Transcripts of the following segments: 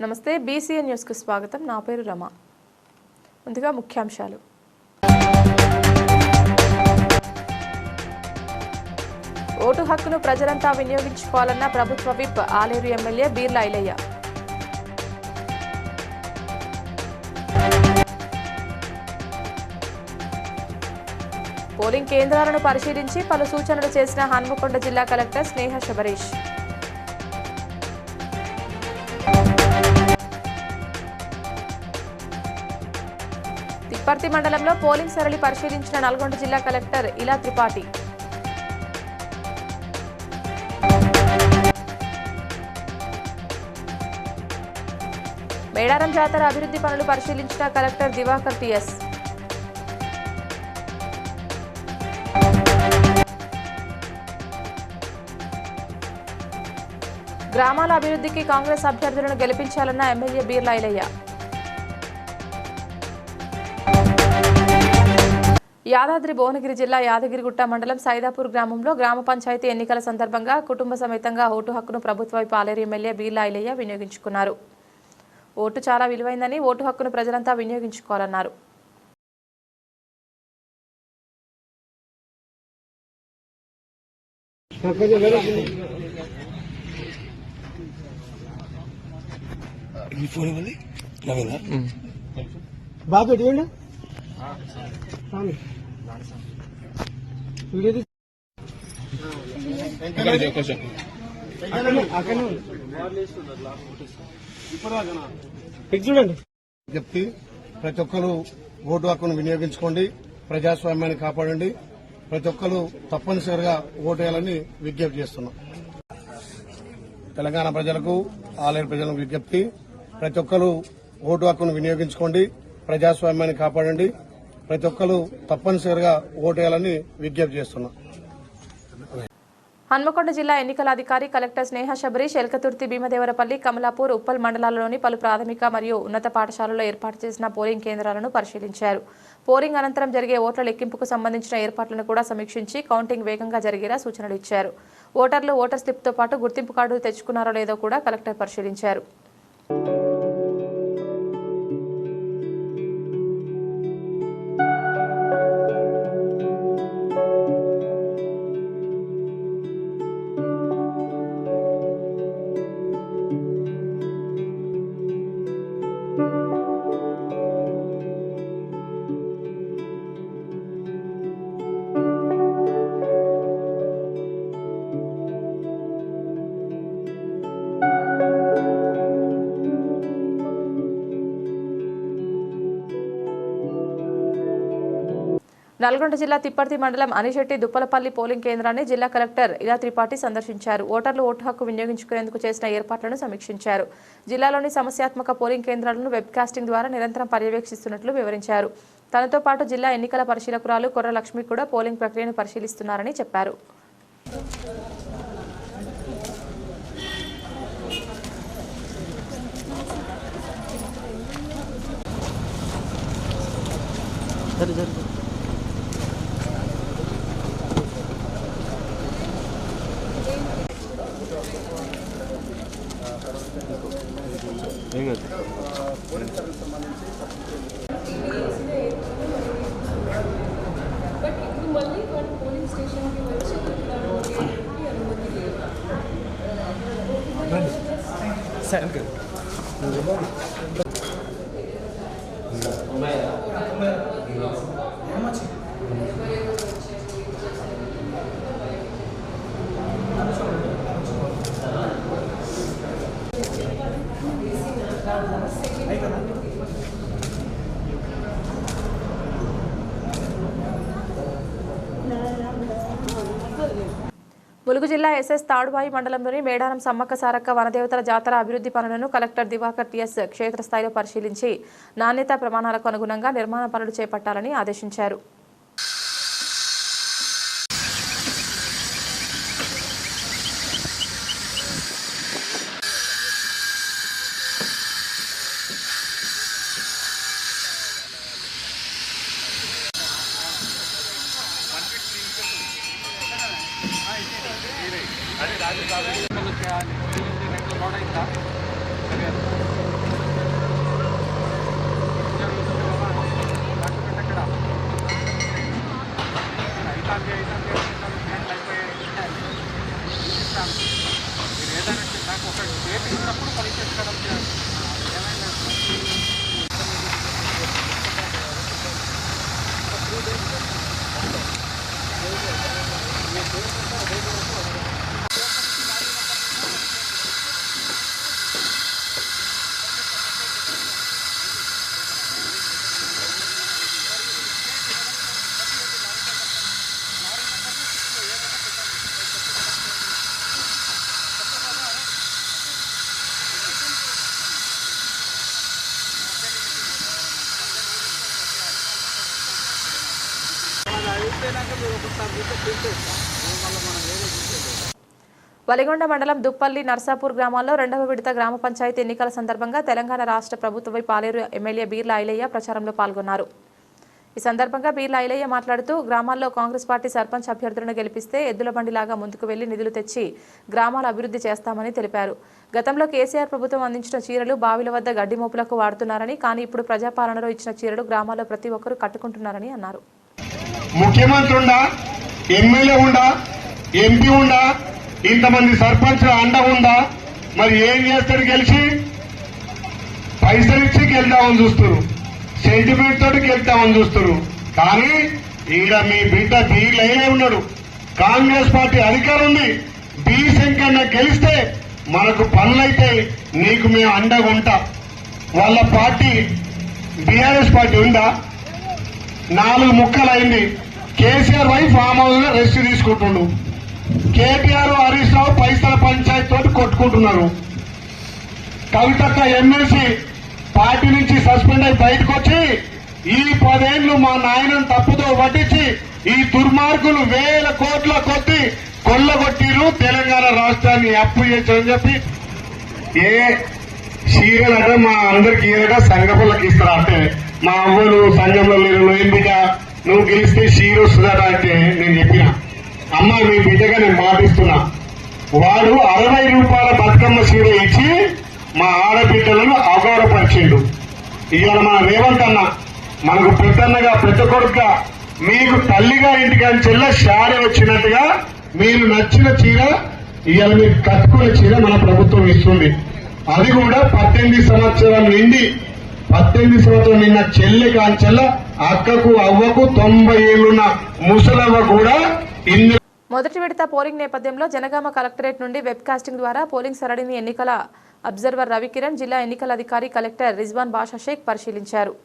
నమస్తే BCN news కు స్వాగతం. నా పేరు రమ. ముందుగా ముఖ్యాంశాలు. ఓటు హక్కును ప్రజలంతా వినియోగించుకోవాలన్న ప్రభుత్వ whip Aleru MLA Beerla Ailaiah. Polling కేంద్రాలను పరిశీలించి పలు సూచనలు చేసిన హన్మకొండ జిల్లా కలెక్టర్ స్నేహ శబరీష్. తిప్పర్తి మండలంలో పోలింగ్ సరళి పరిశీలించిన నల్గొండ జిల్లా కలెక్టర్ ఇలా త్రిపాఠి. మేడారం జాతర అభివృద్ధి పనులు పరిశీలించిన కలెక్టర్ దివాకర్ టిఎస్. గ్రామాల అభివృద్ధికి కాంగ్రెస్ అభ్యర్థులను గెలిపించాలన్న ఎమ్మెల్యే బీర్ల ఐలయ్య. యాదాద్రి భువనగిరి జిల్లా యాదగిరిగుట్ట మండలం సైదాపూర్ గ్రామంలో గ్రామ పంచాయతీ ఎన్నికల సందర్భంగా కుటుంబ సమేతంగా ఓటు హక్కును ప్రభుత్వ పాలేరు ఎమ్మెల్యే బీర్ల ఐలయ్య వినియోగించుకున్నారు. ఓటు చాలా విలువైందని ఓటు హక్కును ప్రజలంతా వినియోగించుకోవాలన్నారు. చూడండి చెప్తే ప్రతి ఒక్కరు ఓటు హక్కును వినియోగించుకోండి, ప్రజాస్వామ్యాన్ని కాపాడండి, ప్రతి ఒక్కరు తప్పనిసరిగా ఓటు వేయాలని విజ్ఞప్తి చేస్తున్నాం. తెలంగాణ ప్రజలకు ఆలేరు ప్రజలకు విజ్ఞప్తి, ప్రతి ఒక్కరు ఓటు హక్కును వినియోగించుకోండి, ప్రజాస్వామ్యాన్ని కాపాడండి, ప్రతి ఒక్కరు తప్పనిసరిగా ఓటు వేయాలని విజ్ఞప్తి చేస్తున్నాం. హన్మకొండ జిల్లా ఎన్నికల అధికారి కలెక్టర్ స్నేహ శబరీష్ ఎల్కతుర్తి, భీమదేవరపల్లి, కమలాపూర్, ఉప్పల్ మండలాల్లోని పలు ప్రాథమిక మరియు ఉన్నత పాఠశాలల్లో ఏర్పాటు చేసిన పోలింగ్ కేంద్రాలను పరిశీలించారు. పోలింగ్ అనంతరం జరిగే ఓట్ల లెక్కింపుకు సంబంధించిన ఏర్పాట్లను కూడా సమీక్షించి కౌంటింగ్ వేగంగా జరిగేలా సూచనలు ఇచ్చారు. ఓటర్లు ఓటర్ స్లిప్తో పాటు గుర్తింపు కార్డులు తెచ్చుకున్నారో లేదో కూడా కలెక్టర్ పరిశీలించారు. నల్గొండ జిల్లా తిప్పర్తి మండలం అనిశెట్టి దుప్పలపల్లి పోలింగ్ కేంద్రాన్ని జిల్లా కలెక్టర్ ఇలా త్రిపాఠి సందర్శించారు. ఓటర్లు ఓటు హక్కు వినియోగించుకునేందుకు చేసిన ఏర్పాట్లను సమీక్షించారు. జిల్లాలోని సమస్యాత్మక పోలింగ్ కేంద్రాలను వెబ్కాస్టింగ్ ద్వారా నిరంతరం పర్యవేక్షిస్తున్నట్లు వివరించారు. తనతో పాటు జిల్లా ఎన్నికల పరిశీలకురాలు కొర్ర లక్ష్మి కూడా పోలింగ్ ప్రక్రియను పరిశీలిస్తున్నారని చెప్పారు. ములుగు జిల్లా ఎస్ఎస్ తాడుబాయి మండలంలోని మేడారం సమ్మక్క సారక్క వనదేవతల జాతర అభివృద్ధి పనులను కలెక్టర్ దివాకర్ టిఎస్ క్షేత్రస్థాయిలో పరిశీలించి నాణ్యతా ప్రమాణాలకు అనుగుణంగా నిర్మాణ పనులు చేపట్టాలని ఆదేశించారు. అదే రాజు వలిగొండ మండలం దుప్పల్లి నర్సాపూర్ గ్రామాల్లో రెండవ విడత గ్రామ పంచాయతీ ఎన్నికల సందర్భంగా తెలంగాణ రాష్ట్ర ప్రభుత్వపై పాలేరు ఎమ్మెల్యే బీర్ల ఐలయ్య ప్రచారంలో పాల్గొన్నారు. ఈ సందర్భంగా బీర్ల ఐలయ్య మాట్లాడుతూ గ్రామాల్లో కాంగ్రెస్ పార్టీ సర్పంచ్ అభ్యర్థులను గెలిపిస్తే ఎద్దుల బండిలాగా ముందుకు వెళ్లి నిధులు తెచ్చి గ్రామాల అభివృద్ధి చేస్తామని తెలిపారు. గతంలో కేసీఆర్ ప్రభుత్వం అందించిన చీరలు బావిల వద్ద గడ్డి మోపులకు వాడుతున్నారని, కానీ ఇప్పుడు ప్రజాపాలనలో ఇచ్చిన చీరలు గ్రామాల్లో ప్రతి ఒక్కరూ కట్టుకుంటున్నారని అన్నారు. ముఖ్యమంత్రి ఉండా, ఎమ్మెల్యే ఉండా, ఎంపీ ఉండా, ఇంతమంది సర్పంచ్ అండ ఉందా? మరి ఏం చేస్తారు? గెలిచి పైసలు ఇచ్చి గెలుద్దామని చూస్తారు, సెంటిమెంట్ తోటి గెలుద్దామని చూస్తారు. కానీ ఈడ మీ బిడ్డ బీర్లైనే ఉన్నాడు. కాంగ్రెస్ పార్టీ అధికారం ఉంది. బీ శంకన్న గెలిస్తే మనకు పనులైతే నీకు మేము అండగా ఉంటా. వాళ్ళ పార్టీ బీఆర్ఎస్ పార్టీ ఉందా? 4 ముక్కలైంది. కేసీఆర్ వైఫ్ ఫామ్ హౌస్ లో రెస్ట్ తీసుకుంటుండు. కేటీఆర్ హరీష్ రావు పైసల పంచాయతీ తోటి కొట్టుకుంటున్నారు. కవితక్క ఎమ్మెల్సీ పార్టీ నుంచి సస్పెండ్ అయి బయటకు వచ్చి ఈ 10 ఏళ్లు మా నాయనను తప్పుతో పట్టించి ఈ దుర్మార్గులు వేల కోట్ల కొద్ది కొల్లగొట్టిరు, తెలంగాణ రాష్ట్రాన్ని అప్పు చేశారని చెప్పి ఏ సీరియల్ అంటే మా అందరికి ఏదైనా సంఘపులకు ఇస్తారు. అంటే మా అవ్వలు సంఘంలో లేరు, ఏం బిడ్డ నువ్వు గెలిస్తే షీర్ వస్తుందట అంటే నేను చెప్పిన అమ్మ మీ బిడ్డగా నేను మాటిస్తున్నా. వాడు 60 రూపాయల బతుకమ్మ చీర ఇచ్చి మా ఆడబిడ్డలను అగౌరవపరిచిండు. ఇవాళ మన రేవంత్ అన్న మనకు పెద్దన్నగా పెద్ద కొడుకుగా మీకు తల్లిగా ఇంటికి చెల్ల శారీ వచ్చినట్టుగా మీరు నచ్చిన చీర ఇవాళ మీరు కట్టుకునే చీర మన ప్రభుత్వం ఇస్తుంది. అది కూడా 18 సంవత్సరాల నిండి 18 సంవత్సరం నిన్న చెల్లి కాంచెల్ల అక్కకు అవ్వకు 90 ఏళ్లున్న ముసలవ్వ కూడా మొదటి విడత పోలింగ్ నేపథ్యంలో జనగామ కలెక్టరేట్ నుండి వెబ్ కాస్టింగ్ ద్వారా పోలింగ్ సరళిని ఎన్నికల అబ్జర్వర్ రవికిరణ్, జిల్లా ఎన్నికల అధికారి కలెక్టర్ రిజ్వాన్ బాషా షేక్ పరిశీలించారు.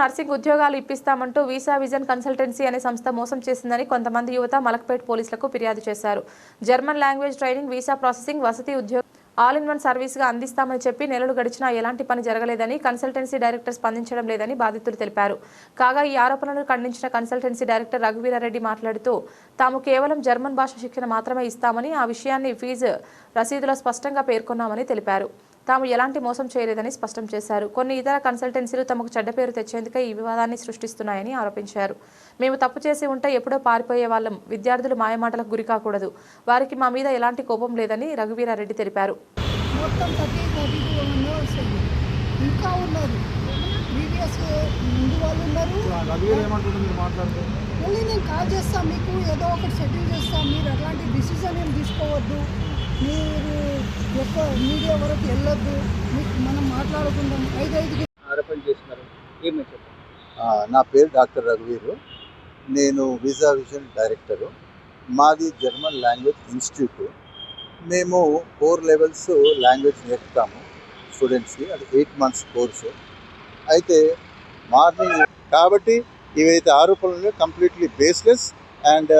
నర్సింగ్ ఉద్యోగాలు ఇప్పిస్తామంటూ వీసా విజన్ కన్సల్టెన్సీ అనే సంస్థ మోసం చేసిందని కొంతమంది యువత మలక్పేట్ పోలీసులకు ఫిర్యాదు చేశారు. German language training, visa processing, వసతి, ఉద్యోగం ఆల్ ఇన్ వన్ సర్వీస్ గా అందిస్తామని చెప్పి నెలలు గడిచినా ఎలాంటి పని జరగలేదని కన్సల్టెన్సీ డైరెక్టర్ స్పందించడం లేదని బాధితులు తెలిపారు. కాగా ఈ ఆరోపణలను ఖండించిన కన్సల్టెన్సీ డైరెక్టర్ రఘువీరారెడ్డి మాట్లాడుతూ తాము కేవలం జర్మన్ భాష శిక్షణ మాత్రమే ఇస్తామని, ఆ విషయాన్ని ఫీజు రసీదులో స్పష్టంగా పేర్కొన్నామని తెలిపారు. తాము ఎలాంటి మోసం చేయలేదని స్పష్టం చేశారు. కొన్ని ఇతర కన్సల్టెన్సీలు తమకు చెడ్డ పేరు తెచ్చేందుకే ఈ వివాదాన్ని సృష్టిస్తున్నాయని ఆరోపించారు. మేము తప్పు చేసి ఉంటే ఎప్పుడో పారిపోయే వాళ్ళం. విద్యార్థులు మాయమాటలకు గురి కాకూడదు. వారికి మా మీద ఎలాంటి కోపం లేదని రఘువీరారెడ్డి తెలిపారు. నేను కాల్ చేస్తాను, మీకు ఏదో ఒకటి సెటిల్ చేస్తాం. మీరు ఎలాంటి డిసిజన్ ఏం తీసుకోవద్దు, మీరు యొక్క మీడియా వరకు వెళ్ళొద్దు, మీకు మనం మాట్లాడుకుందాం. 5 ఆరోపణ చేస్తున్నారు. ఏమని చెప్పండి. నా పేరు డాక్టర్ రఘువీరు. నేను వీసా విజన్ డైరెక్టరు. మాది జర్మన్ లాంగ్వేజ్ ఇన్స్టిట్యూట్. మేము 4 లెవెల్స్ లాంగ్వేజ్ నేర్పుతాము స్టూడెంట్స్కి. అది 8 months కోర్సు. అయితే మార్నింగ్ కాబట్టి ఇవైతే ఆరోపణలు completely baseless and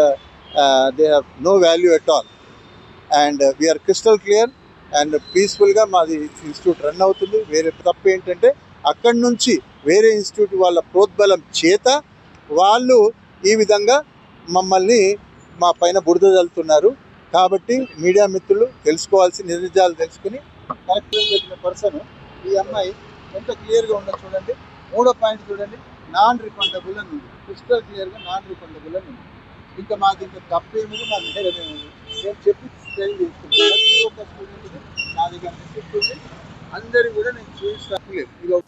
they have no value at all. And we are crystal clear and పీస్ఫుల్గా మాది ఇన్స్టిట్యూట్ రన్ అవుతుంది. వేరే తప్పు ఏంటంటే అక్కడి నుంచి వేరే ఇన్స్టిట్యూట్ వాళ్ళ ప్రోద్బలం చేత వాళ్ళు ఈ విధంగా మమ్మల్ని మా పైన బురద చల్లుతున్నారు. కాబట్టి మీడియా మిత్రులు తెలుసుకోవాల్సిన నిజాలు తెలుసుకుని కరెక్ట్గా చెప్పిన పర్సన్ ఈ అమ్మాయి ఎంత క్లియర్గా ఉందో చూడండి. 3వ పాయింట్ చూడండి, నాన్ రిఫండబుల్ అని ఉంది, క్రిస్టల్ క్లియర్గా నాన్ రిఫండబుల్ అని ఉంది. ఇంకా మాకు ఇంకా తప్పేమో మాకు నేరమేమో నేను చెప్పి ట్రైన్ చేసుకుంటాను. ప్రతి ఒక్క స్టూడెంట్కి నా దగ్గర చెప్తుంది, అందరికీ కూడా నేను చూపిస్తాను.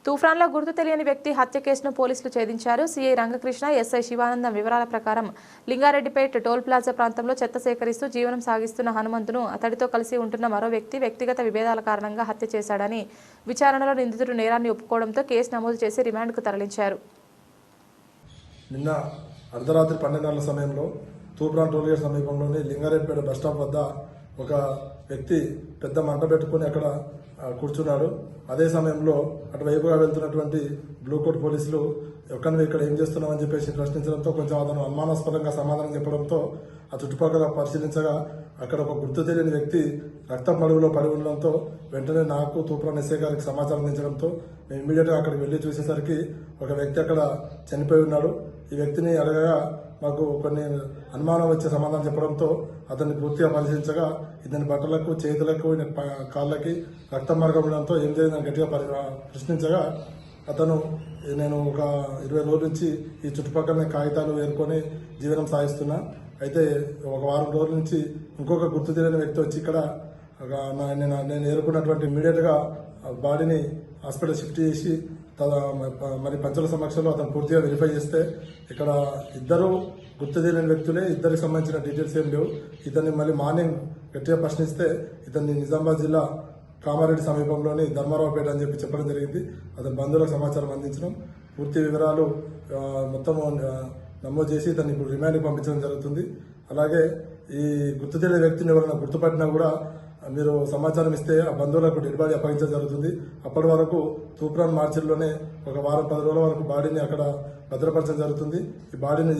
తూఫాన్లో గుర్తు తెలియని వ్యక్తి హత్య కేసును పోలీసులు ఛేదించారు. సీఐ రంగకృష్ణ, ఎస్ఐ శివానందం వివరాల ప్రకారం లింగారెడ్డిపేట టోల్ ప్లాజా ప్రాంతంలో చెత్త సేకరిస్తూ జీవనం సాగిస్తున్న హనుమంతును అతడితో కలిసి ఉంటున్న మరో వ్యక్తి వ్యక్తిగత విభేదాల కారణంగా హత్య చేశాడని విచారణలో నిందితుడు నేరాన్ని ఒప్పుకోవడంతో కేసు నమోదు చేసి రిమాండ్కు తరలించారు. నిన్న అర్ధరాత్రి 12 గంటల సమయంలో తూప్రాన్ టోల్ గేట్ సమీపంలోని లింగారెడ్డిపేట బస్టాప్ వద్ద ఒక వ్యక్తి పెద్ద మంట పెట్టుకుని అక్కడ కూర్చున్నాడు. అదే సమయంలో అటువైపుగా వెళ్తున్నటువంటి బ్లూ కోట్ పోలీసులు ఎక్కడ ఇక్కడ ఏం చేస్తున్నామని చెప్పేసి ప్రశ్నించడంతో కొంచెం అతను అనుమానాస్పదంగా సమాధానం చెప్పడంతో ఆ చుట్టుపక్కల పరిశీలించగా అక్కడ ఒక గుర్తు తెలియని వ్యక్తి రక్తం మడుగులో పడి ఉండడంతో వెంటనే నాకు తూప్రాన్ ఎస్ఐ గారికి సమాచారం అందించడంతో మేము ఇమీడియట్గా అక్కడికి వెళ్లి చూసేసరికి ఒక వ్యక్తి అక్కడ చనిపోయి ఉన్నాడు. ఈ వ్యక్తిని అడగగా మాకు కొన్ని అనుమానం వచ్చే సమాధానం చెప్పడంతో అతన్ని పూర్తిగా పరిశీలించగా ఇతని బట్టలకు, చేతులకు, కాళ్ళకి రక్తం మార్గం ఉండడంతో ఏం జరిగిందని గట్టిగా ప్రశ్నించగా అతను నేను ఒక 20 రోజుల నుంచి ఈ చుట్టుపక్కల కాగితాలు వేరుకొని జీవనం సాగిస్తున్నా, అయితే ఒక వారం రోజుల నుంచి ఇంకొక గుర్తు తెలియని వ్యక్తి వచ్చి ఇక్కడ నేను ఏరుకున్నటువంటి ఇమీడియట్గా బాడీని హాస్పిటల్ షిఫ్ట్ చేసి మరి పంచుల సమక్షంలో అతను పూర్తిగా వెరిఫై చేస్తే ఇక్కడ ఇద్దరు గుర్తు తెలియని వ్యక్తులే, ఇద్దరికి సంబంధించిన డీటెయిల్స్ ఏం లేవు. ఇతన్ని మళ్ళీ మార్నింగ్ గట్టిగా ప్రశ్నిస్తే ఇతన్ని నిజామాబాద్ జిల్లా కామారెడ్డి సమీపంలోని ధర్మారావుపేట అని చెప్పి చెప్పడం జరిగింది. అతని బంధువులకు సమాచారం అందించడం, పూర్తి వివరాలు మొత్తం నమోదు చేసి ఇతన్ని ఇప్పుడు రిమాండ్కి పంపించడం జరుగుతుంది. అలాగే ఈ గుర్తు తెలియని వ్యక్తిని ఎవరైనా గుర్తుపట్టినా కూడా మీరు సమాచారం ఇస్తే ఆ బంధువులకు డెడ్ బాడీ అప్పగించడం జరుగుతుంది. అప్పటి వరకు తూప్రాన్ మార్చిల్లోనే ఒక వారం 10 రోజుల వరకు బాడీని అక్కడ భద్రపరచడం జరుగుతుంది. ఈ బాడీని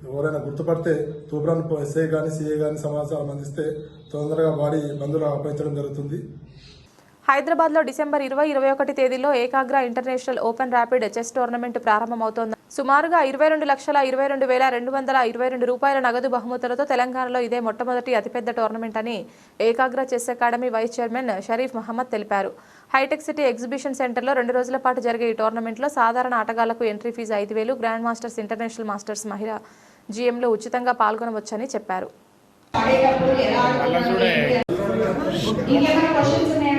ఎవరైనా గుర్తుపడితే తూప్రాన్ ఎస్ఐ కానీ సిఐ కానీ సమాచారం అందిస్తే తొందరగా బాడీ బంధువులకు అప్పగించడం జరుగుతుంది. హైదరాబాద్లో డిసెంబర్ 20-21 తేదీల్లో Ekagra international open rapid chess tournament ప్రారంభమవుతోంది. సుమారుగా 22,22,222 రూపాయల నగదు బహుమతులతో తెలంగాణలో ఇదే మొట్టమొదటి అతిపెద్ద టోర్నమెంట్ అని Ekagra chess academy vice chairman Sharif Mohammed తెలిపారు. హైటెక్ సిటీ ఎగ్జిబిషన్ సెంటర్లో 2 రోజుల పాటు జరిగే ఈ టోర్నమెంట్లో సాధారణ ఆటగాళ్లకు entry fee 5,000, grand masters, international masters, మహిళా GMలో ఉచితంగా పాల్గొనవచ్చని చెప్పారు.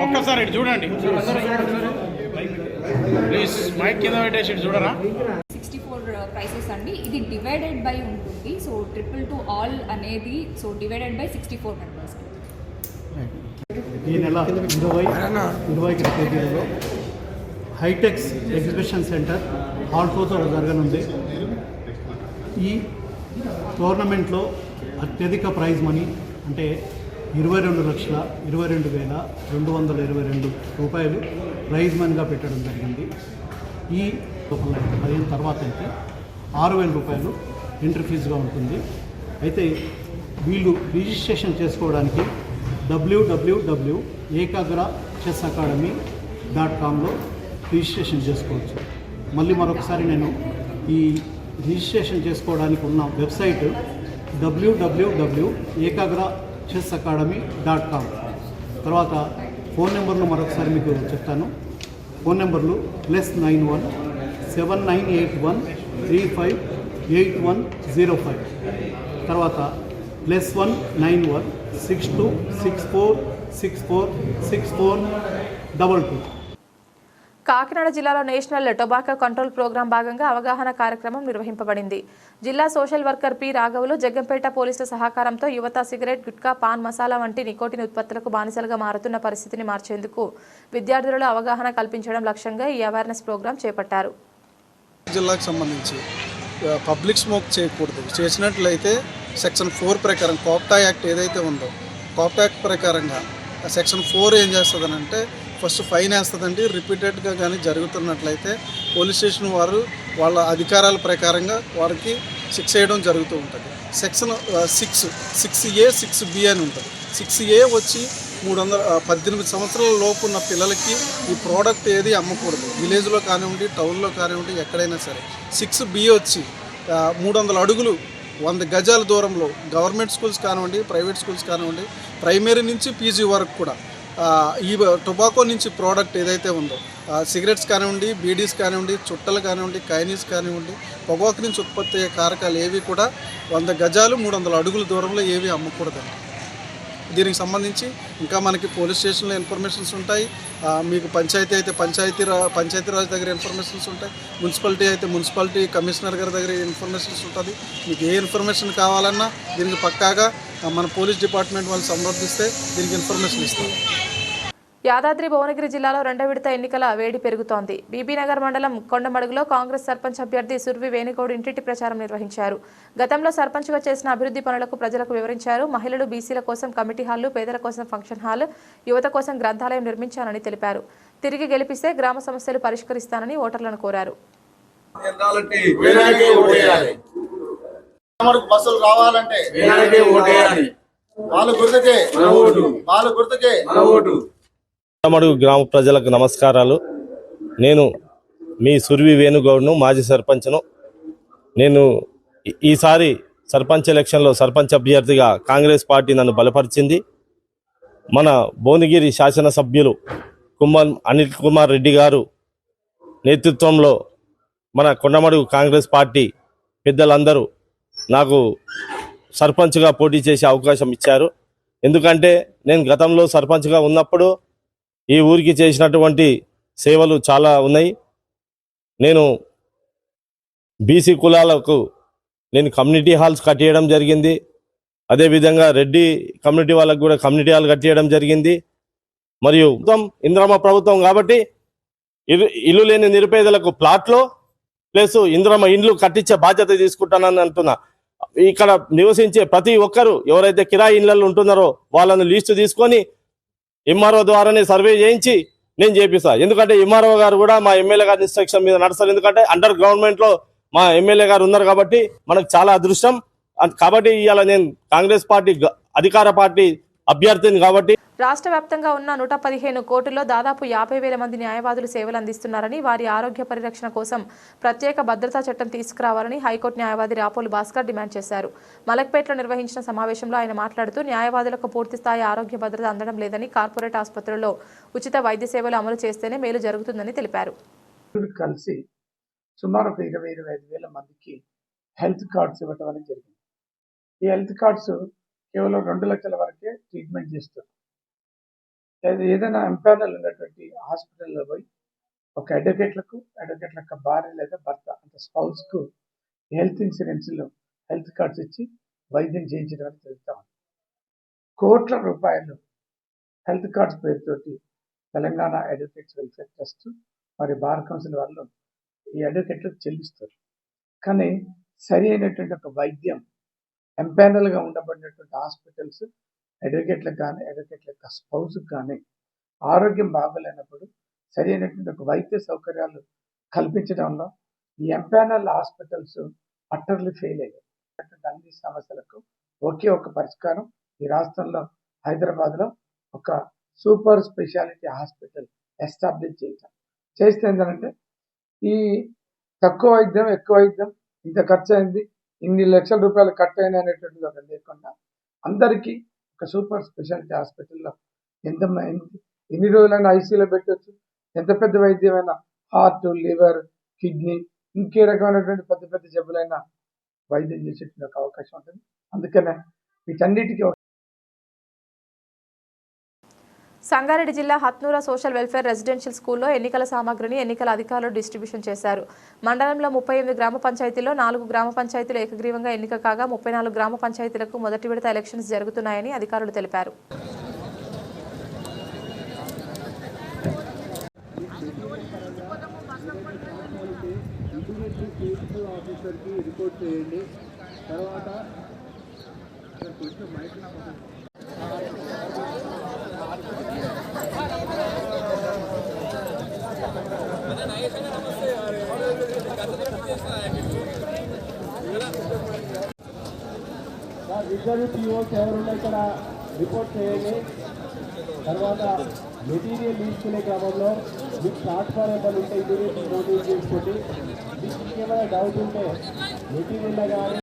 ఒక్కసారి ఇటు చూడండి ప్లీజ్, మైక్ కింద పెట్టేసి చూడరా. 64 ప్రైసెస్ అండి. ఇది డివైడెడ్ బై ఉంటుంది. సో 2 ఆల్ అనేది సో డివైడెడ్ బై 64 మెంబర్స్. ఈ నెల 20 తేదీలో హైటెక్స్ ఎగ్జిబిషన్ సెంటర్ హాల్ 2లో జరగనుంది. ఈ టోర్నమెంట్లో అత్యధిక ప్రైజ్ మనీ అంటే 22,22,222 రూపాయలు ప్రైజ్ మనీగా పెట్టడం జరిగింది. ఈ 15 తర్వాత అయితే 6,000 రూపాయలు ఎంట్రీ ఫీజుగా ఉంటుంది. అయితే వీళ్ళు రిజిస్ట్రేషన్ చేసుకోవడానికి www.ekagrachessacademy.comలో రిజిస్ట్రేషన్ చేసుకోవచ్చు. మళ్ళీ మరొకసారి నేను ఈ రిజిస్ట్రేషన్ చేసుకోవడానికి ఉన్న వెబ్సైట్ www.ekagrachessacademy.com. తర్వాత ఫోన్ నెంబర్లు మరొకసారి మీకు చెప్తాను. ఫోన్ నెంబర్లు +91 7981 358105, తర్వాత +191 62 64 64 64 22. కాకినాడ జిల్లాలో నేషనల్ టొబాకో కంట్రోల్ ప్రోగ్రాం భాగంగా అవగాహన కార్యక్రమం నిర్వహింపబడింది. జిల్లా సోషల్ వర్కర్ పి రాఘవులు జగ్గంపేట పోలీసుల సహకారంతో యువత సిగరెట్, గుట్కా, పాన్ మసాలా వంటి నికోటిన్ ఉత్పత్తులకు బానిసలుగా మారుతున్న పరిస్థితిని మార్చేందుకు విద్యార్థులలో అవగాహన కల్పించడం లక్ష్యంగా ఈ అవేర్నెస్ ప్రోగ్రాం చేపట్టారు. జిల్లాకు సంబంధించి పబ్లిక్ స్మోక్ చేయకూడదు. చేసినట్లయితే సెక్షన్ 4 ప్రకారం కాప్టా యాక్ట్ ఏదైతే ఉందో కాప్టా యాక్ట్ ప్రకారంగా సెక్షన్ 4 ఏం చేస్తుందనంటే ఫస్ట్ ఫైన్ వేస్తుందండి. రిపీటెడ్గా కానీ జరుగుతున్నట్లయితే పోలీస్ స్టేషన్ వారు వాళ్ళ అధికారాల ప్రకారంగా వారికి శిక్ష వేయడం జరుగుతూ ఉంటుంది. సెక్షన్ 6A 6B అని ఉంటుంది. 6A వచ్చి 18 సంవత్సరాల లోపు ఉన్న పిల్లలకి ఈ ప్రోడక్ట్ ఏది అమ్మకూడదు. విలేజ్లో కానివ్వండి, టౌన్లో కానివ్వండి, ఎక్కడైనా సరే. 6B వచ్చి 300 అడుగులు 100 గజాల దూరంలో గవర్నమెంట్ స్కూల్స్ కానివ్వండి, ప్రైవేట్ స్కూల్స్ కానివ్వండి, ప్రైమరీ నుంచి పీజీ వరకు కూడా ఈ టొబాకో నుంచి ప్రోడక్ట్ ఏదైతే ఉందో సిగరెట్స్ కానివ్వండి, బీడీస్ కానివ్వండి, చుట్టలు కానివ్వండి, కైనీస్ కానివ్వండి, పొగాకు నుంచి ఉత్పత్తి అయ్యే కారకాలు ఏవి కూడా 100 గజాలు 300 అడుగుల దూరంలో ఏవి అమ్మకూడదండి. దీనికి సంబంధించి ఇంకా మనకి పోలీస్ స్టేషన్లో ఇన్ఫర్మేషన్స్ ఉంటాయి, మీకు పంచాయతీ అయితే పంచాయతీరాజ్ దగ్గర ఇన్ఫర్మేషన్స్ ఉంటాయి, మున్సిపాలిటీ అయితే మున్సిపాలిటీ కమిషనర్ గారి దగ్గర ఇన్ఫర్మేషన్స్ ఉంటుంది. మీకు ఏ ఇన్ఫర్మేషన్ కావాలన్నా దీనికి పక్కాగా మన పోలీస్ డిపార్ట్మెంట్ వాళ్ళు సంప్రదిస్తే దీనికి ఇన్ఫర్మేషన్ ఇస్తాం. యాదాద్రి భువనగిరి జిల్లాలో 2వ విడత ఎన్నికల వేడి పెరుగుతోంది. బీబీనగర్ మండలం కొండమడుగులో కాంగ్రెస్ సర్పంచ్ అభ్యర్థి సుర్వి వేణుగౌడ్ ఇంటింటి ప్రచారం నిర్వహించారు. గతంలో సర్పంచ్గా చేసిన అభివృద్ధి పనులకు ప్రజలకు వివరించారు. మహిళలు, బీసీల కోసం కమిటీ హాళ్లు, పేదల కోసం ఫంక్షన్ హాల్, యువత కోసం గ్రంథాలయం నిర్మించానని తెలిపారు. తిరిగి గెలిపిస్తే గ్రామ సమస్యలు పరిష్కరిస్తానని ఓటర్లను కోరారు. కొండమడుగు గ్రామ ప్రజలకు నమస్కారాలు. నేను మీ సుర్వి వేణుగౌడ్ను, మాజీ సర్పంచ్ను. నేను ఈసారి సర్పంచ్ ఎలక్షన్లో సర్పంచ్ అభ్యర్థిగా కాంగ్రెస్ పార్టీ నన్ను బలపరిచింది. మన భువనగిరి శాసనసభ్యులు అనిల్ కుమార్ రెడ్డి గారు నేతృత్వంలో మన కొండమడుగు కాంగ్రెస్ పార్టీ పెద్దలందరూ నాకు సర్పంచ్గా పోటీ చేసే అవకాశం ఇచ్చారు. ఎందుకంటే నేను గతంలో సర్పంచ్గా ఉన్నప్పుడు ఈ ఊరికి చేసినటువంటి సేవలు చాలా ఉన్నాయి. నేను బీసీ కులాలకు నేను కమ్యూనిటీ హాల్స్ కట్టేయడం జరిగింది. అదేవిధంగా రెడ్డి కమ్యూనిటీ వాళ్ళకు కూడా కమ్యూనిటీ హాల్ కట్టేయడం జరిగింది. మరియు ఇంద్రమ్మ ప్రభుత్వం కాబట్టి ఇల్లు లేని నిరుపేదలకు ప్లాట్లో ప్లస్ ఇంద్రమ్మ ఇండ్లు కట్టించే బాధ్యత తీసుకుంటానని అంటున్నా. ఇక్కడ నివసించే ప్రతి ఒక్కరు ఎవరైతే కిరాయి ఇళ్లలో ఉంటున్నారో వాళ్ళను లిస్టు తీసుకొని ఎంఆర్ఓ ద్వారానే సర్వే చేయించి నేను చేపిస్తా. ఎందుకంటే ఎంఆర్ఓ గారు కూడా మా ఎమ్మెల్యే గారి ఇన్స్ట్రక్షన్ మీద నడుస్తారు. ఎందుకంటే అండర్ గవర్నమెంట్లో మా ఎమ్మెల్యే గారు ఉన్నారు కాబట్టి మనకు చాలా అదృష్టం. కాబట్టి ఇవాళ నేను కాంగ్రెస్ పార్టీ అధికార పార్టీ అభ్యర్థిని కాబట్టి. రాష్ట్ర వ్యాప్తంగా ఉన్న 115 కోర్టుల్లో దాదాపు 50,000 మంది న్యాయవాదులు సేవలు అందిస్తున్నారని, వారి ఆరోగ్య పరిరక్షణ కోసం ప్రత్యేక భద్రతా చట్టం తీసుకురావాలని హైకోర్టు న్యాయవాది రాపోలు భాస్కర్ డిమాండ్ చేశారు. మలక్పేటలో నిర్వహించిన సమావేశంలో ఆయన మాట్లాడుతూ న్యాయవాదులకు పూర్తిస్థాయి ఆరోగ్య భద్రత అందడం లేదని, కార్పొరేట్ ఆసుపత్రుల్లో ఉచిత వైద్య సేవలు అమలు చేస్తేనే మేలు జరుగుతుందని తెలిపారు. కలిసి సుమారు 20,000 మందికి హెల్త్ కార్డ్స్ ఇవ్వటం అనేది జరిగింది. ఈ హెల్త్ కార్డ్స్ కేవలం 2 లక్షల వరకే ట్రీట్మెంట్ చేస్తారు. ఏదైనా ఎంపానల్ ఉన్నటువంటి హాస్పిటల్లో పోయి ఒక అడ్వకేట్లకు భార్య లేదా భర్త అంటే స్పౌస్కు హెల్త్ ఇన్సూరెన్స్లో హెల్త్ కార్డ్స్ ఇచ్చి వైద్యం చేయించడం అని తెలుస్తాం. కోట్ల రూపాయలు హెల్త్ కార్డ్స్ పేరుతోటి తెలంగాణ అడ్వకేట్స్ వెల్ఫేర్ ట్రస్ట్ మరి బార్ కౌన్సిల్ వాళ్ళు ఈ అడ్వకేట్లకు చెల్లిస్తారు. కానీ సరి అయినటువంటి ఒక వైద్యం ఎంపానల్గా ఉండబడినటువంటి హాస్పిటల్స్ అడ్వకేట్లకు కానీ అడ్వకేట్ల యొక్క స్పౌస్కి కానీ ఆరోగ్యం బాగోలేనప్పుడు సరి అయినటువంటి ఒక వైద్య సౌకర్యాలు కల్పించడంలో ఈ ఎంపానల్ హాస్పిటల్స్ అట్టర్లీ ఫెయిల్ అయ్యాయి. అన్ని సమస్యలకు ఒకే ఒక పరిష్కారం ఈ రాష్ట్రంలో హైదరాబాద్లో ఒక సూపర్ స్పెషాలిటీ హాస్పిటల్ ఎస్టాబ్లిష్ చేస్తే ఏంటంటే ఈ తక్కువ వైద్యం ఎక్కువ వైద్యం ఇంత ఖర్చు అయింది, ఇన్ని లక్షల రూపాయలు ఖర్చు అయినా అనేటువంటిది ఒక లేకుండా అందరికీ ఒక సూపర్ స్పెషాలిటీ హాస్పిటల్లో ఎన్ని రోజులైనా ఐసీయూలో పెట్టవచ్చు. ఎంత పెద్ద వైద్యమైనా హార్ట్, లివర్, కిడ్నీ ఇంకే రకమైనటువంటి పెద్ద పెద్ద జబ్బులైనా వైద్యం చేసేటువంటి ఒక అవకాశం ఉంటుంది. అందుకనే వీటన్నిటికీ. సంగారెడ్డి జిల్లా హత్నూర సోషల్ వెల్ఫేర్ రెసిడెన్షియల్ స్కూల్లో ఎన్నికల సామాగ్రిని ఎన్నికల అధికారులు డిస్ట్రిబ్యూషన్ చేశారు. మండలంలో 38 గ్రామ పంచాయతీల్లో 4 గ్రామ పంచాయతీలు ఏకగ్రీవంగా ఎన్నిక కాగా 34 గ్రామ పంచాయతీలకు మొదటి విడత ఎలక్షన్స్ జరుగుతున్నాయని అధికారులు తెలిపారు. రిజర్వ్ పిఓస్ ఎవరున్నా ఇక్కడ రిపోర్ట్ చేయండి. తర్వాత మెటీరియల్ తీసుకునే క్రమంలో మీకు ప్లాట్ఫామ్ ఏమైనా ఉంటే ఇమీడియట్లీ నోటీస్ చేసుకోండి. మీకు ఇంకేమైనా డౌట్ ఉంటే మెటీరియల్లో కానీ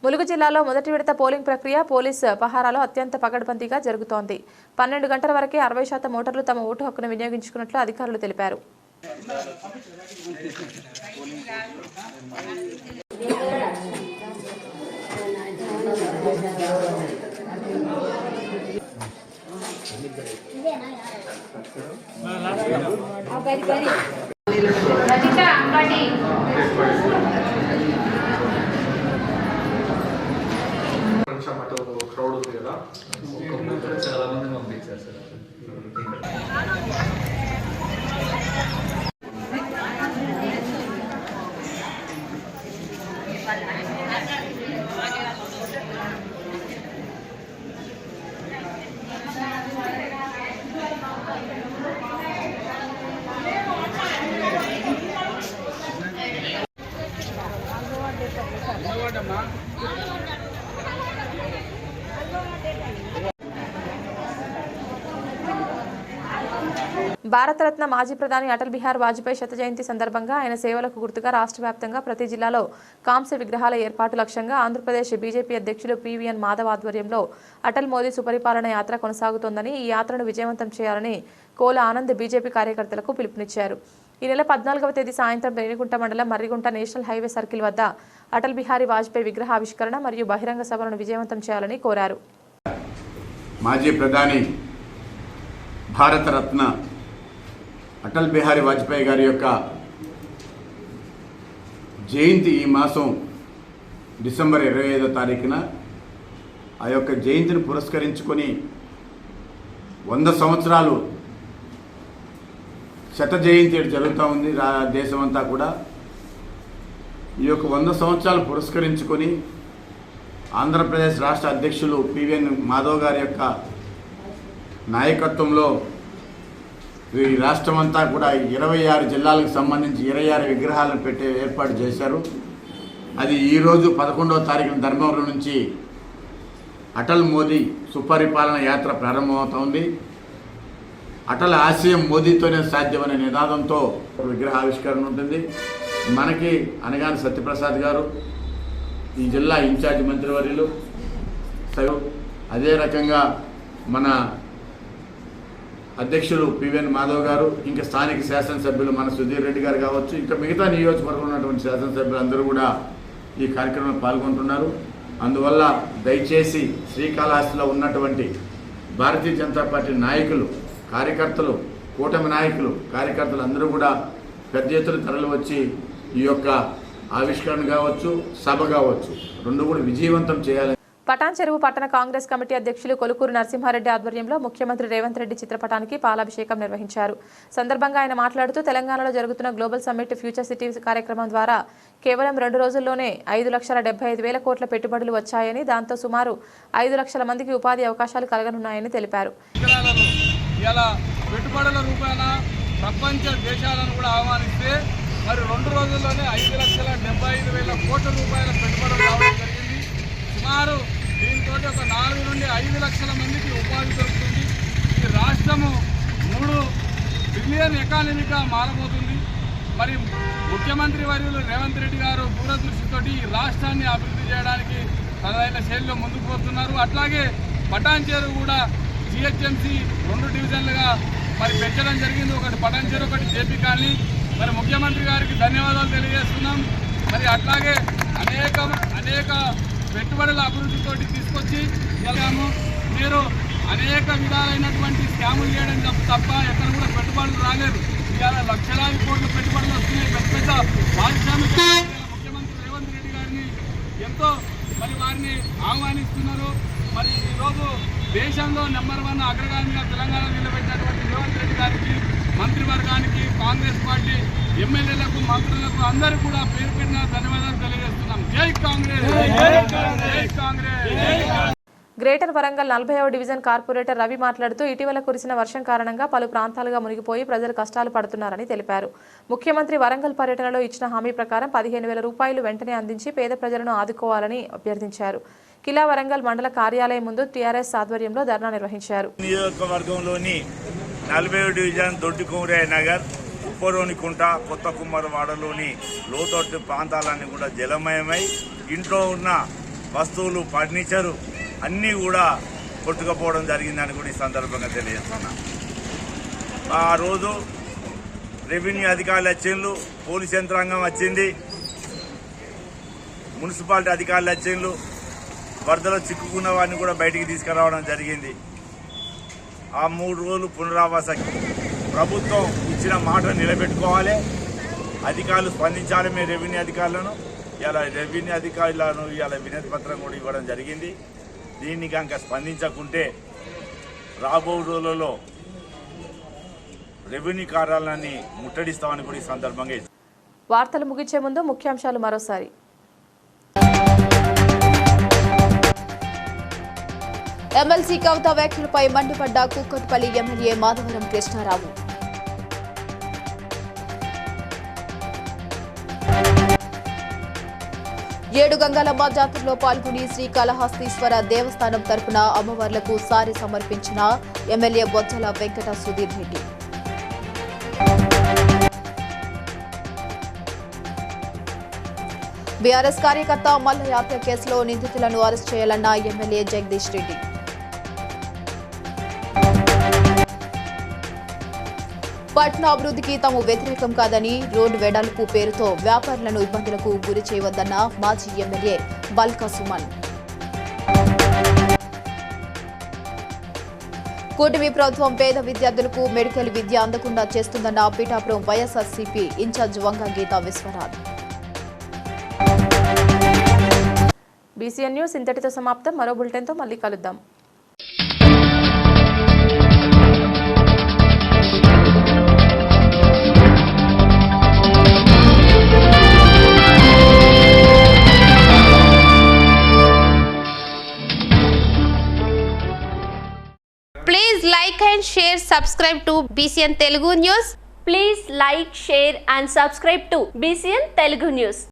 ములుగు జిల్లాలో మొదటి విడత పోలింగ్ ప్రక్రియ పోలీస్ పహారాలో అత్యంత పకడ్బందీగా జరుగుతోంది. 12 గంటల వరకే 60% ఓటర్లు తమ ఓటు హక్కును వినియోగించుకున్నట్లు అధికారులు తెలిపారు. క్రౌడ్ ఉంది కదా, చాలా మంది పంపించారు సార్. భారతరత్న మాజీ ప్రధాని అటల్ బిహారీ వాజ్పేయి శత జయంతి సందర్భంగా ఆయన సేవలకు గుర్తుగా రాష్ట్ర వ్యాప్తంగా ప్రతి జిల్లాలో కాంస్య విగ్రహాల ఏర్పాటు లక్ష్యంగా ఆంధ్రప్రదేశ్ బీజేపీ అధ్యక్షులు పివిఎన్ మాధవ్ ఆధ్వర్యంలో అటల్ మోదీ సుపరిపాలన యాత్ర కొనసాగుతోందని, ఈ యాత్రను విజయవంతం చేయాలని కోల ఆనంద్ బీజేపీ కార్యకర్తలకు పిలుపునిచ్చారు. ఈ నెల 14వ తేదీ సాయంత్రం రేణిగుంట మండలం మర్రిగుంట నేషనల్ హైవే సర్కిల్ వద్ద అటల్ బిహారీ వాజ్పేయి విగ్రహ ఆవిష్కరణ మరియు బహిరంగ సభలను విజయవంతం చేయాలని కోరారు. మాజీ ప్రధాని భారతరత్న అటల్ బిహారీ వాజ్పేయి గారి యొక్క జయంతి ఈ మాసం డిసెంబర్ 25వ తారీఖున ఆ యొక్క జయంతిని పురస్కరించుకొని 100 సంవత్సరాలు శత జయంతి జరుగుతూ ఉంది దేశమంతా కూడా. ఈ యొక్క 100 సంవత్సరాలు పురస్కరించుకొని ఆంధ్రప్రదేశ్ రాష్ట్ర అధ్యక్షులు పివిఎన్ మాధవ్ గారి యొక్క నాయకత్వంలో ఈ రాష్ట్రమంతా కూడా 26 జిల్లాలకు సంబంధించి 26 విగ్రహాలను పెట్టే ఏర్పాటు చేశారు. అది ఈరోజు 11వ తారీఖున ధర్మవరం నుంచి అటల్ మోదీ సుపరిపాలన యాత్ర ప్రారంభమవుతోంది. అటల్ ఆశయం మోదీతోనే సాధ్యమనే నినాదంతో విగ్రహ ఆవిష్కరణ ఉంటుంది. మనకి అనగాని సత్యప్రసాద్ గారు ఈ జిల్లా ఇన్ఛార్జ్ మంత్రివర్యులు, అదే రకంగా మన అధ్యక్షులు పివిఎన్ మాధవ్ గారు, ఇంకా స్థానిక శాసనసభ్యులు మన సుధీర్ రెడ్డి గారు కావచ్చు, ఇంకా మిగతా నియోజకవర్గంలో ఉన్నటువంటి శాసనసభ్యులు అందరూ కూడా ఈ కార్యక్రమంలో పాల్గొంటున్నారు. అందువల్ల దయచేసి శ్రీకాళహస్తిలో ఉన్నటువంటి భారతీయ జనతా పార్టీ నాయకులు, కార్యకర్తలు, కూటమి నాయకులు, కార్యకర్తలు అందరూ కూడా పెద్ద ఎత్తున తరలి వచ్చి ఈ యొక్క ఆవిష్కరణ కావచ్చు, సభ కావచ్చు, రెండు కూడా విజయవంతం చేయాలని. పటాన్ చెరువు పట్టణ కాంగ్రెస్ కమిటీ అధ్యక్షులు కొలుకూరు నరసింహారెడ్డి ఆధ్వర్యంలో ముఖ్యమంత్రి రేవంత్ రెడ్డి చిత్రపటానికి పాలాభిషేకం నిర్వహించారు. సందర్భంగా ఆయన మాట్లాడుతూ తెలంగాణలో జరుగుతున్న గ్లోబల్ సమ్మిట్ ఫ్యూచర్ సిటీస్ కార్యక్రమం ద్వారా కేవలం 2 రోజుల్లోనే 5,75,000 కోట్ల పెట్టుబడులు వచ్చాయని, దాంతో సుమారు 5 లక్షల మందికి ఉపాధి అవకాశాలు కలగనున్నాయని తెలిపారు. పెట్టుబడుల రూపాయన ప్రపంచ దేశాలను కూడా ఆహ్వానిస్తే మరి 2 రోజుల్లోనే 5,75,000 కోట్ల రూపాయల పెట్టుబడులు రావడం జరిగింది. సుమారు దీంతో ఒక 4 నుండి 5 లక్షల మందికి ఉపాధి దొరుకుతుంది. ఈ రాష్ట్రము 3 బిలియన్ ఎకానమీగా మారబోతుంది. మరి ముఖ్యమంత్రి వర్యులు రేవంత్ రెడ్డి గారు దూరదృష్టితోటి ఈ రాష్ట్రాన్ని అభివృద్ధి చేయడానికి తనదైన శైలిలో ముందుకు పోతున్నారు. అట్లాగే పటాన్ చెరువు కూడా జిహెచ్ఎంసీ 2 డివిజన్లుగా మరి పెంచడం జరిగింది. ఒకటి పటాన్ చెరువు, ఒకటి జేపీ కాలనీ. మరి ముఖ్యమంత్రి గారికి ధన్యవాదాలు తెలియజేస్తున్నాం. మరి అట్లాగే అనేక పెట్టుబడుల అభివృద్ధితోటి తీసుకొచ్చి వెళ్ళాము. మీరు అనేక విధాలైనటువంటి స్కాములు చేయడం తప్ప ఎక్కడ కూడా పెట్టుబడులు రాలేదు. ఇవాళ లక్షలాది కోట్ల పెట్టుబడులు వస్తున్నాయి. పెద్ద పారిశ్రామిక ముఖ్యమంత్రి రేవంత్ రెడ్డి గారిని ఎంతో మరి వారిని ఆహ్వానిస్తున్నారు. మరి ఈరోజు దేశంలో నెంబర్ 1 అగ్రగామిగా తెలంగాణ నిలబెట్టినటువంటి రేవంత్ రెడ్డి గారికి, మంత్రివర్గానికి, కాంగ్రెస్ పార్టీ ఎమ్మెల్యేలకు, మంత్రులకు అందరూ కూడా పేరు పెట్టిన ధన్యవాదాలు తెలియజేస్తున్నాం. జై కాంగ్రెస్, జై కాంగ్రెస్. గ్రేటర్ వరంగల్ 40వ డివిజన్ కార్పొరేటర్ రవి మాట్లాడుతూ ఇటీవల కురిసిన వర్షం కారణంగా పలు ప్రాంతాలుగా మునిగిపోయి ప్రజలు కష్టాలు పడుతున్నారని తెలిపారు. ముఖ్యమంత్రి వరంగల్ పర్యటనలో ఇచ్చిన హామీ ప్రకారం 15,000 రూపాయలు వెంటనే అందించి పేద ప్రజలను ఆదుకోవాలని అభ్యర్థించారు. కిలా వరంగల్ మండల కార్యాలయం ముందు టీఆర్ఎస్ ఆధ్వర్యంలో ధర్నా నిర్వహించారు. నియోజకవర్గంలోని 40వ డివిజన్ దొడ్డికుమరయ్య నగర్, ఉప్పరోనికుంట, కొత్త కుమ్మరవాడలోని లోతట్టు ప్రాంతాలన్నీ కూడా జలమయమై ఇంట్లో ఉన్న వస్తువులు ఫర్నిచరు అన్నీ కూడా కొట్టుకుపోవడం జరిగిందని కూడా ఈ సందర్భంగా తెలియజేస్తున్నా. ఆ రోజు రెవెన్యూ అధికారులు వచ్చిండ్రు, పోలీస్ యంత్రాంగం వచ్చింది, మున్సిపాలిటీ అధికారులు వచ్చిండ్రు, వరదలో చిక్కుకున్న వారిని కూడా బయటికి తీసుకురావడం జరిగింది. ఆ 3 రోజులు పునరావాస ప్రభుత్వం ఇచ్చిన మాట నిలబెట్టుకోవాలి, అధికారులు స్పందించాలి. మేము రెవెన్యూ అధికారులను ఇలా వినతి పత్రం కూడా ఇవ్వడం జరిగింది. దీన్ని కనుక స్పందించకుంటే రాబో రోజులలో రెవెన్యూ కార్యాలయాన్ని ముట్టడిస్తామని కూడా ఈ సందర్భంగా. వార్తలు ముగించే ముందు ముఖ్యాంశాలు మరోసారి. ఎమ్మెల్సీ కవిత వ్యాఖ్యలపై మండిపడ్డ కూకట్పల్లి ఎమ్మెల్యే మాధవరం కృష్ణారావు. ఏడు గంగాలమ్మ జాతరలో పాల్గొని శ్రీకాళహస్తీశ్వర దేవస్థానం తరపున అమ్మవార్లకు సారి సమర్పించిన ఎమ్మెల్యే బొజ్జల వెంకట సుధీర్ రెడ్డి. బీఆర్ఎస్ కార్యకర్త మల్లయ్య హత్య కేసులో నిందితులను అరెస్ట్ చేయాలన్న ఎమ్మెల్యే జగదీష్ రెడ్డి. పట్న అభివృద్ధికి తాము వ్యతిరేకం కాదని రోడ్డు వెడల్పు పేరుతో వ్యాపారులను ఇబ్బందులకు గురి చేయవద్దన్న మాజీ ఎమ్మెల్యే బల్కా సుమన్. కూటమి ప్రభుత్వం పేద విద్యార్థులకు మెడికల్ విద్య అందకుండా చేస్తుందన్న పీఠాపురం వైఎస్ఆర్సీపీ ఇన్ఛార్జ్ వంగ గీతా విశ్వనాథ్. బీసీఎన్ న్యూస్ ఇంతటితో సమాప్తం. మరో బులెటిన్తో మళ్ళీ కలుద్దాం. Please like and share, subscribe to BCN Telugu News. Please like, share and subscribe to BCN Telugu News.